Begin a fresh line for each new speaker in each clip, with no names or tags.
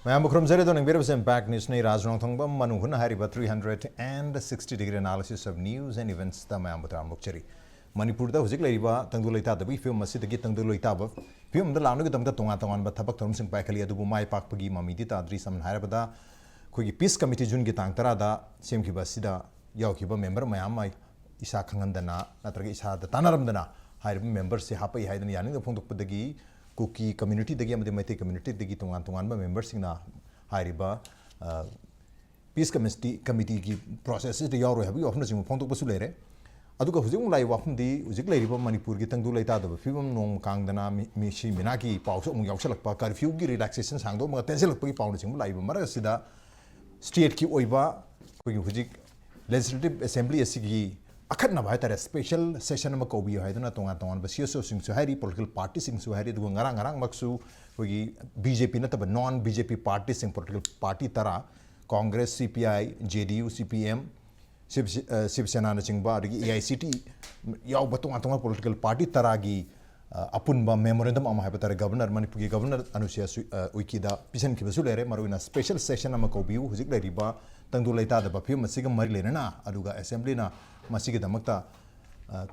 Mayam Bukrum Zeredo and Virus Impact News Nay Raj Nongthombam MANUNG Hariba 360-degree analysis of news and events the Mayam Butram Bukcheri. Manipur da Huzik Lariba, Tangulita, the we film Masita Git Tangulita, film the Lanugatam Tongatawan, but Tabak Sing Pakali, Adubumai Pakpagi, Mamidita, Drisam Harabada, Kugi Peace Committee Jun Gitang Tarada, Semkiba Sida, Yaukiba member, Mayamai, Isakangandana, Natraki Isa, the Tanaramdana, Hire members, say Happy Hadan Yani, the Pontok Pudagi. Cookie community the game of the Mate community the Gitungan Tungan members in a Hariba Peace Committee processes the Yaro have you often seen Ponto Basulere. Aduka Huzum Lai Wapun the Uziklariba Manipur Gitang Dulata, the Film Nong Kangdana Mishi Minaki, Pauso Yakshalaka, Karfugi relaxations, Hangdo, Tensil Pound Lai Marasida, State Ki Oiba, Huzik Legislative Assembly Sigi. Akatna bahita special session ma ko biyo haiduna tongan basio sing suhari political party sing suhari du ngarang maksu hogi BJP na tab non BJP party sing political party tara Congress CPI JDU CPM Shiv Sena na chingba agi AICT yaw batung political party tara gi apunba memorandum ama haibata governor Manipur governor anusia wikida pisan ki basulere maruina special session ma ko biyo huzik le riba tangdu leita da baphi masiga mari lena aduga assembly na Masigi Damakta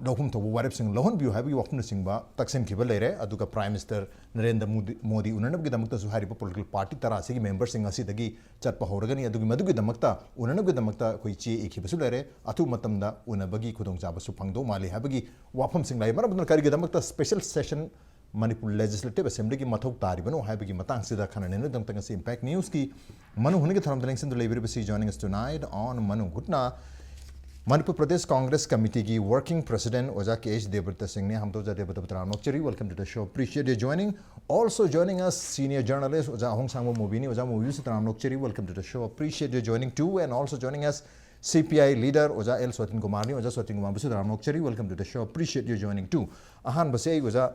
Dokum to Warab Singh Lohon View have you often singba Taksen Kibalere, Aduka Prime Minister Narendra Modi, Unanab Damakta Suhari political party Tarasi members in Asidagi, Chatpa Horagani, Adu Madu Damakta, Unanab Damakta, Kuichi, Ekibasulere, Atu Matamda, Unabagi, Kudong Jaba Supangdo, Mali Habagi, Wapam Singh Laimar, Karigadamakta special session Manipur Legislative Assembly Matok Taribano, Habagi Matang Sida Kanana, Damtangasi Impact News Ki, Manu Huniga from the links in the Labor joining us tonight on MANUNG HUTNA. Manipur Pradesh Congress Committee ki working president Oja K.Devabrata Singh ne Hamtoja Devabrata Nokcheri. Welcome to the show. Appreciate you joining. Also joining us senior journalist Oja Mobi Oja Mobi Nokcheri. Welcome to the show. Appreciate you joining too. And also joining us CPI Leader Oja Sotinkumar Oja Sotinkumar Nokcheri. Welcome to the show. Appreciate you joining too. Ahan base Oja